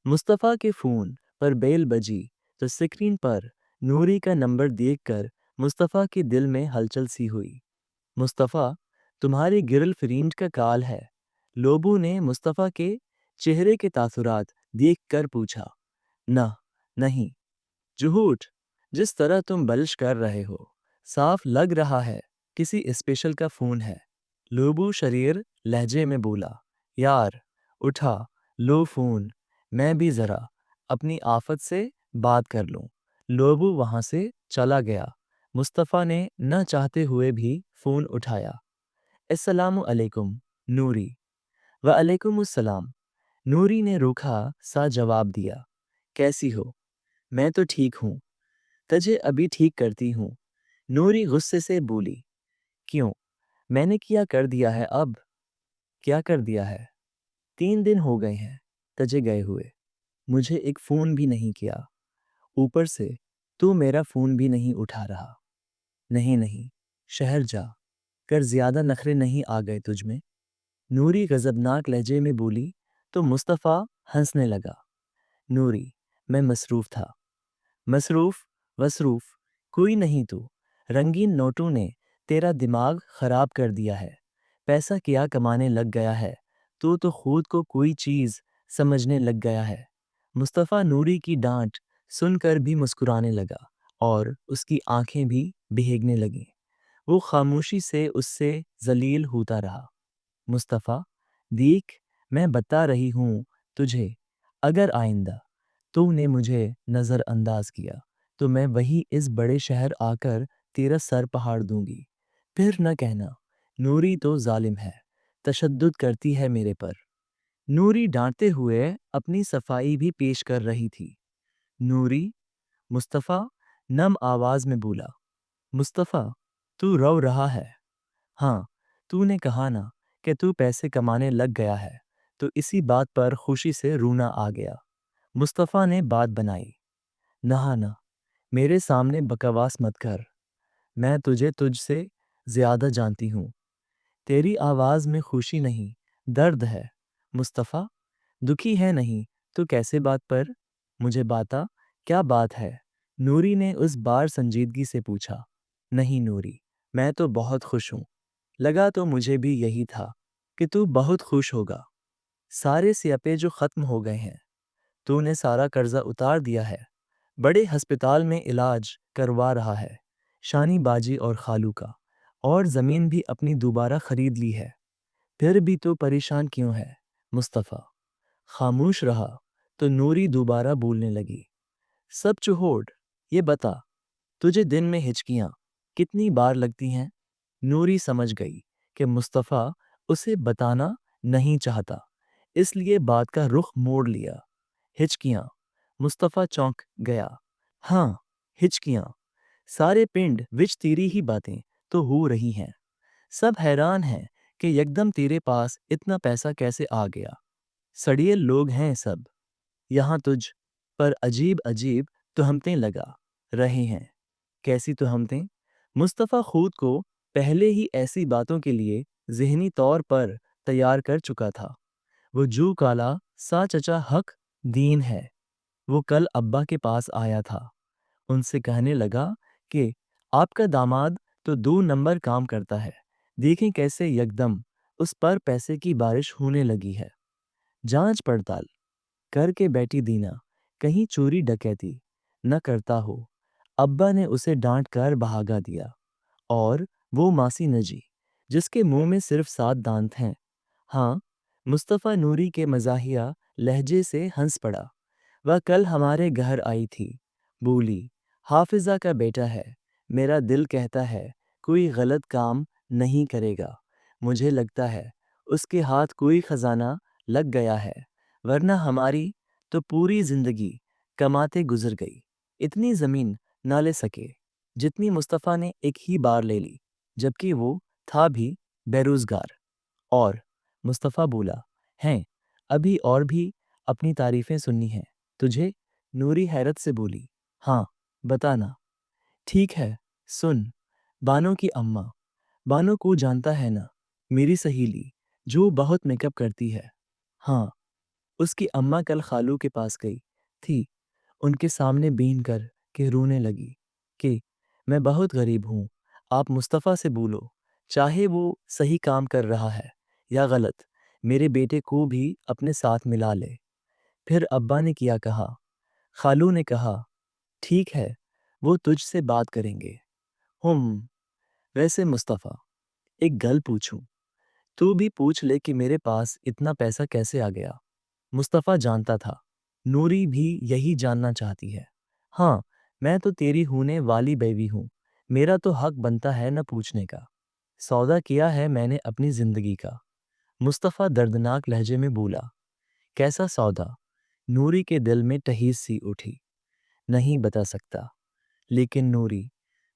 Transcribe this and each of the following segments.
मुस्तफ़ा के फ़ोन पर बेल बजी तो स्क्रीन पर नूरी का नंबर देखकर मुस्तफ़ा के दिल में हलचल सी हुई। मुस्तफ़ा, तुम्हारी गर्लफ्रेंड का कॉल है। लोबू ने मुस्तफ़ा के चेहरे के तासुरात देखकर पूछा। ना, नहीं, झूठ। जिस तरह तुम बलिश कर रहे हो, साफ लग रहा है किसी स्पेशल का फ़ोन है। लोबू शरीर लहजे में बोला। यार, उठा लो फ़ोन, मैं भी ज़रा अपनी आफत से बात कर लूँ। लोबू वहाँ से चला गया। मुस्तफ़ा ने न चाहते हुए भी फ़ोन उठाया। अस्सलामु अलैकुम, नूरी। वालेकुमुस्सलाम। नूरी ने रूखा सा जवाब दिया। कैसी हो? मैं तो ठीक हूँ। तुझे अभी ठीक करती हूँ। नूरी गुस्से से बोली। क्यों? मैंने क्या कर दिया है अब? क्या कर दिया है? 3 दिन हो गए हैं तुझे गए हुए। मुझे एक फ़ोन भी नहीं किया। ऊपर से तू मेरा फ़ोन भी नहीं उठा रहा। नहीं नहीं, शहर जा कर ज़्यादा नखरे नहीं आ गए तुझ में? नूरी गज़बनाक लहजे में बोली तो मुस्तफ़ा हंसने लगा। नूरी, मैं मसरूफ़ था। मसरूफ़ वसरूफ़ कोई नहीं तू। रंगीन नोटों ने तेरा दिमाग ख़राब कर दिया है। पैसा क्या कमाने लग गया है। तू तो खुद को कोई चीज़ समझने लग गया है। मुस्तफ़ा नूरी की डांट सुनकर भी मुस्कुराने लगा और उसकी आंखें भी भीगने लगीं। वो खामोशी से उससे जलील होता रहा। मुस्तफ़ा, देख, मैं बता रही हूँ तुझे, अगर आइंदा तूने मुझे नज़रअंदाज किया तो मैं वही इस बड़े शहर आकर तेरा सर पहाड़ दूंगी। फिर न कहना नूरी तो जालिम है, तशद्दुद करती है मेरे पर। नूरी डांटते हुए अपनी सफाई भी पेश कर रही थी। नूरी, मुस्तफ़ा नम आवाज में बोला। मुस्तफ़ा, तू रो रहा है? हाँ, तूने कहा ना कि तू पैसे कमाने लग गया है, तो इसी बात पर खुशी से रोना आ गया। मुस्तफ़ा ने बात बनाई। नहाना, मेरे सामने बकवास मत कर। मैं तुझे तुझसे ज़्यादा जानती हूँ। तेरी आवाज़ में खुशी नहीं, दर्द है। मुस्तफ़ा, दुखी है नहीं, तो कैसे बात पर? मुझे बता, क्या बात है? नूरी ने उस बार संजीदगी से पूछा। नहीं नूरी, मैं तो बहुत खुश हूँ। लगा तो मुझे भी यही था कि तू बहुत खुश होगा। सारे स्यापे जो ख़त्म हो गए हैं। तूने सारा कर्जा उतार दिया है। बड़े हस्पताल में इलाज करवा रहा है। शानी बाजी और खालू का। और ज़मीन भी अपनी दोबारा ख़रीद ली है। फिर भी तो परेशान क्यों है? मुस्तफ़ा खामोश रहा तो नूरी दोबारा बोलने लगी। सब छोड़, ये बता, तुझे दिन में हिचकियाँ कितनी बार लगती हैं? नूरी समझ गई कि मुस्तफ़ा उसे बताना नहीं चाहता, इसलिए बात का रुख मोड़ लिया। हिचकियाँ? मुस्तफ़ा चौंक गया। हाँ, हिचकियाँ। सारे पिंड विच तेरी ही बातें तो हो रही हैं। सब हैरान हैं कि यकदम तेरे पास इतना पैसा कैसे आ गया। सड़िए लोग हैं सब। यहाँ तुझ पर अजीब अजीब तुहमतें लगा रहे हैं। कैसी तुहमतें? मुस्तफ़ा खुद को पहले ही ऐसी बातों के लिए ज़हनी तौर पर तैयार कर चुका था। वो जू काला सा चचा हक दीन है। वो कल अब्बा के पास आया था। उनसे कहने लगा कि आपका दामाद तो 2 नंबर काम करता है। देखें कैसे यकदम उस पर पैसे की बारिश होने लगी है। जांच पड़ताल करके बैठी दीना कहीं चोरी डकैती न करता हो। अब्बा ने उसे डांट कर भगा दिया। और वो मासी नजी जिसके मुंह में सिर्फ 7 दांत हैं। हाँ, मुस्तफ़ा नूरी के मज़ाहिया लहजे से हंस पड़ा। वह कल हमारे घर आई थी। बोली, हाफिज़ा का बेटा है। मेरा दिल कहता है कोई गलत काम नहीं करेगा। मुझे लगता है उसके हाथ कोई ख़जाना लग गया है, वरना हमारी तो पूरी ज़िंदगी कमाते गुजर गई। इतनी ज़मीन ना ले सके जितनी मुस्तफ़ा ने एक ही बार ले ली, जबकि वो था भी बेरोज़गार। और मुस्तफ़ा बोला, हैं, अभी और भी अपनी तारीफ़ें सुननी हैं तुझे? नूरी हैरत से बोली, हाँ, बताना। ठीक है, सुन। बानो की अम्मा, बानो को जानता है ना, मेरी सहेली जो बहुत मेकअप करती है। हाँ, اس کی اماں کل خالو کے پاس گئی تھی، ان کے سامنے بین کر کے رونے لگی کہ میں بہت غریب ہوں، آپ مصطفیٰ سے بولو، چاہے وہ صحیح کام کر رہا ہے یا غلط، میرے بیٹے کو بھی اپنے ساتھ ملا لے۔ پھر ابا نے کیا کہا؟ خالو نے کہا، ٹھیک ہے، وہ تجھ سے بات کریں گے۔ ویسے مصطفیٰ، ایک گل پوچھوں؟ تو بھی پوچھ لے کہ میرے پاس اتنا پیسہ کیسے آ گیا؟ مصطفیٰ جانتا تھا نوری بھی یہی جاننا چاہتی ہے۔ ہاں، میں تو تیری ہونے والی بیوی ہوں، میرا تو حق بنتا ہے نہ پوچھنے کا۔ سودا کیا ہے میں نے اپنی زندگی کا۔ مصطفیٰ دردناک لہجے میں بولا۔ کیسا سودا؟ نوری کے دل میں ٹھیس سی اٹھی۔ نہیں بتا سکتا، لیکن نوری،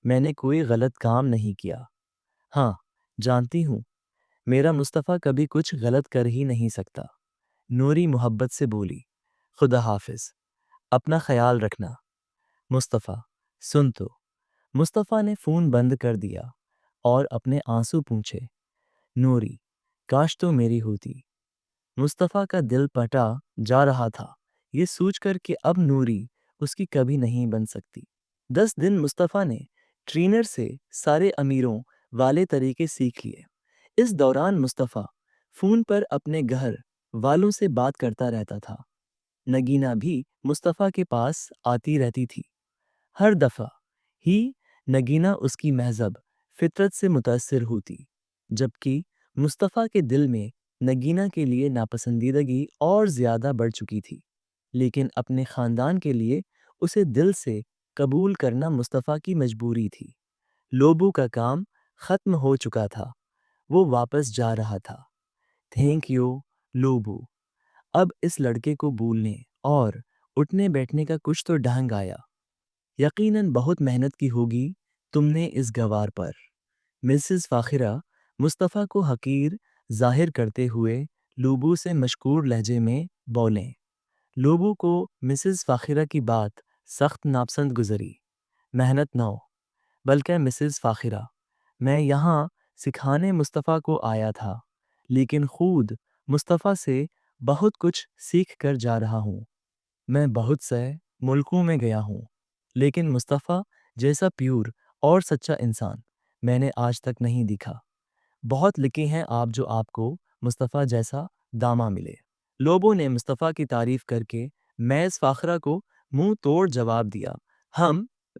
میں نے کوئی غلط کام نہیں کیا۔ ہاں، جانتی ہوں، میرا مصطفیٰ کبھی کچھ غلط کر ہی نہیں سکتا۔ نوری محبت سے بولی۔ خدا حافظ، اپنا خیال رکھنا۔ مصطفیٰ، سن تو۔ مصطفیٰ نے فون بند کر دیا اور اپنے آنسو پونچھے۔ نوری، کاش تو میری ہوتی۔ مصطفیٰ کا دل پھٹا جا رہا تھا یہ سوچ کر کہ اب نوری اس کی کبھی نہیں بن سکتی۔ 10 دن مصطفیٰ نے ٹرینر سے سارے امیروں والے طریقے سیکھ لیے۔ اس دوران مصطفیٰ فون پر اپنے گھر والوں سے بات کرتا رہتا تھا۔ نگینہ بھی مصطفیٰ کے پاس آتی رہتی تھی۔ ہر دفعہ ہی نگینہ اس کی مہذب فطرت سے متاثر ہوتی، جبکہ مصطفیٰ کے دل میں نگینہ کے لیے ناپسندیدگی اور زیادہ بڑھ چکی تھی، لیکن اپنے خاندان کے لیے اسے دل سے قبول کرنا مصطفیٰ کی مجبوری تھی۔ لوبو کا کام ختم ہو چکا تھا، وہ واپس جا رہا تھا۔ تھینک یو لوبو، اب اس لڑکے کو بولنے اور اٹھنے بیٹھنے کا کچھ تو ڈھنگ آیا۔ یقیناً بہت محنت کی ہوگی تم نے اس گوار پر۔ مسز فاخرہ مصطفیٰ کو حقیر ظاہر کرتے ہوئے لوبو سے مشکور لہجے میں بولیں۔ لوبو کو مسز فاخرہ کی بات سخت ناپسند گزری۔ محنت نہ، بلکہ مسز فاخرہ، میں یہاں سکھانے مصطفیٰ کو آیا تھا، لیکن خود مصطفیٰ سے بہت کچھ سیکھ کر جا رہا ہوں۔ میں بہت سے ملکوں میں گیا ہوں، لیکن مصطفیٰ جیسا پیور اور سچا انسان میں نے آج تک نہیں دیکھا۔ بہت لکی ہیں آپ جو آپ کو مصطفیٰ جیسا داماد ملے۔ لوبو نے مصطفیٰ کی تعریف کر کے میز فاخرہ کو منہ توڑ جواب دیا۔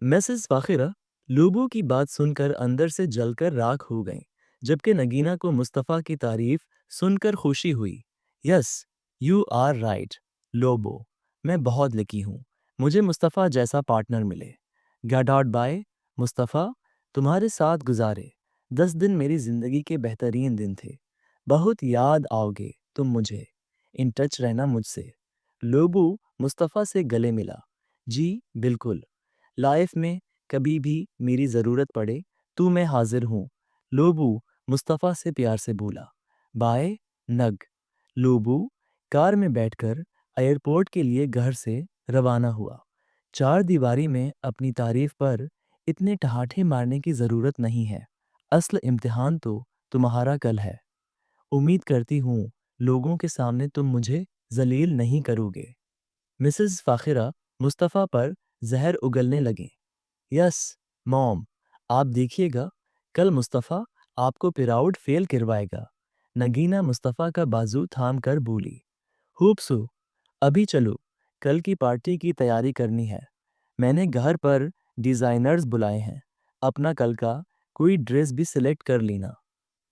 مسز فاخرہ لوبو کی بات سن کر اندر سے جل کر راکھ ہو گئیں، جبکہ نگینہ کو مصطفیٰ کی تعریف سن کر خوشی ہوئی۔ یس، یو آر رائٹ لوبو، میں بہت لکی ہوں، مجھے مصطفیٰ جیسا پارٹنر ملے۔ گاڈ بائے مصطفیٰ، تمہارے ساتھ گزارے 10 دن میری زندگی کے بہترین دن تھے، بہت یاد آؤ گے تم مجھے، ان ٹچ رہنا مجھ سے۔ لوبو مصطفیٰ سے گلے ملا۔ جی بالکل، لائف میں کبھی بھی میری ضرورت پڑے تو میں حاضر ہوں، لوبو مصطفیٰ سے پیار سے بولا۔ بائے نگ۔ لوبو کار میں بیٹھ کر ایئرپورٹ کے لیے گھر سے روانہ ہوا۔ 4 دیواری میں اپنی تعریف پر اتنے ٹہاٹھے مارنے کی ضرورت نہیں ہے، اصل امتحان تو تمہارا کل ہے۔ امید کرتی ہوں لوگوں کے سامنے تم مجھے ذلیل نہیں کرو گے۔ مسز فاخرہ مصطفیٰ پر زہر اگلنے لگیں۔ یس موم، آپ دیکھیے گا کل مصطفیٰ آپ کو پراؤڈ فیل کروائے گا۔ نگینہ مصطفیٰ کا بازو تھام کر بولی۔ ہوپ سو، ابھی چلو، کل کی پارٹی کی تیاری کرنی ہے، میں نے گھر پر ڈیزائنرز بلائے ہیں، اپنا کل کا کوئی ڈریس بھی سلیکٹ کر لینا،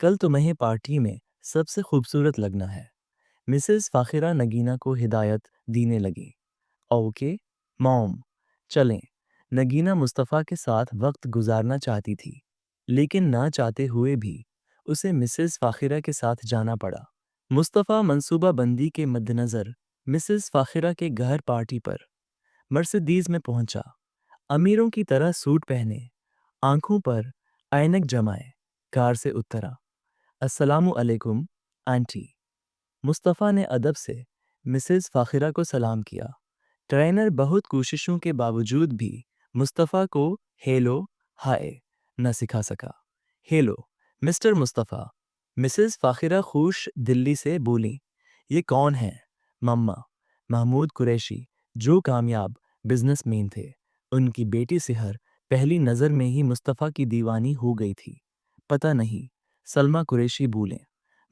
کل تمہیں پارٹی میں سب سے خوبصورت لگنا ہے۔ مسز فاخرہ نگینہ کو ہدایت دینے لگی۔ اوکے موم، چلیں۔ نگینہ مصطفیٰ کے ساتھ وقت گزارنا چاہتی تھی، لیکن نہ چاہتے ہوئے بھی اسے مسز فاخرہ کے ساتھ جانا پڑا۔ مصطفیٰ منصوبہ بندی کے مد نظر مسز فاخرہ کے گھر پارٹی پر مرسیڈیز میں پہنچا، امیروں کی طرح سوٹ پہنے، آنکھوں پر اینک جمائے، کار سے اترا۔ السلام علیکم آنٹی۔ مصطفیٰ نے ادب سے مسز فاخرہ کو سلام کیا۔ ٹرینر بہت کوششوں کے باوجود بھی مصطفیٰ کو ہیلو ہائے نہ سکھا سکا۔ ہیلو مسٹر مصطفیٰ، مسز فاخرہ خوش دلی سے بولی۔ یہ کون ہے؟ मम्मा महमूद कुरैशी जो कामयाब बिजनेसमैन थे, उनकी बेटी सिहर पहली नज़र में ही मुस्तफ़ा की दीवानी हो गई थी। पता नहीं, सलमा कुरैशी बोले,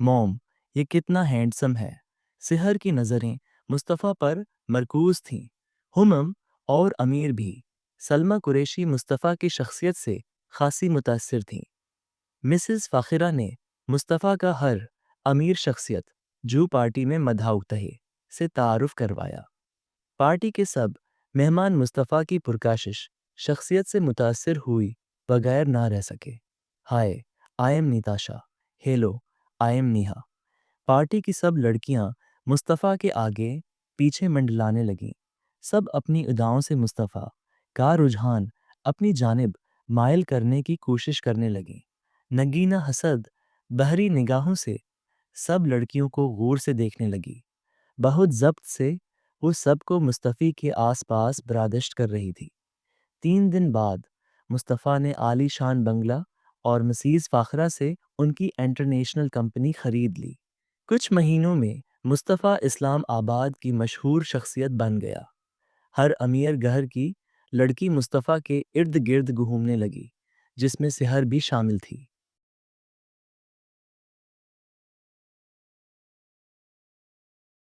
मॉम ये कितना हैंडसम है। सिहर की नज़रें मुस्तफ़ा पर मरकूज़ थीं। हुमम और अमीर भी। सलमा कुरैशी मुस्तफ़ा की शख्सियत से खासी मुतासिर थीं। मिसेस फ़ाखिरा ने मुस्तफ़ा का हर अमीर शख्सियत जो पार्टी में मधाउ तहे से तारुफ करवाया। पार्टी के सब मेहमान मुस्तफ़ा की पुरकाशिश शख्सियत से मुतासिर हुई बगैर ना रह सके। Hi, I am Nitasha. Hello, I am Neha. Party की सब लड़कियां मुस्तफ़ा के आगे पीछे मंडलाने लगीं। सब अपनी अदाओं से मुस्तफ़ा का रुझान अपनी जानिब मायल करने की कोशिश करने लगीं। नगीना हसद बहरी निगाहों से सब लड़कियों को गौर से देखने लगी। बहुत ज़ब्त से वो सबको मुस्तफ़ी के आसपास बरादिश कर रही थी। 3 दिन बाद मुस्तफ़ा ने आलीशान बंगला और मिसेस फ़ाखरा से उनकी इंटरनेशनल कंपनी खरीद ली। कुछ महीनों में मुस्तफ़ा इस्लाम आबाद की मशहूर शख्सियत बन गया। हर अमीर घर की लड़की मुस्तफ़ा के इर्द गिर्द घूमने लगी, जिसमें सिहर भी शामिल थी।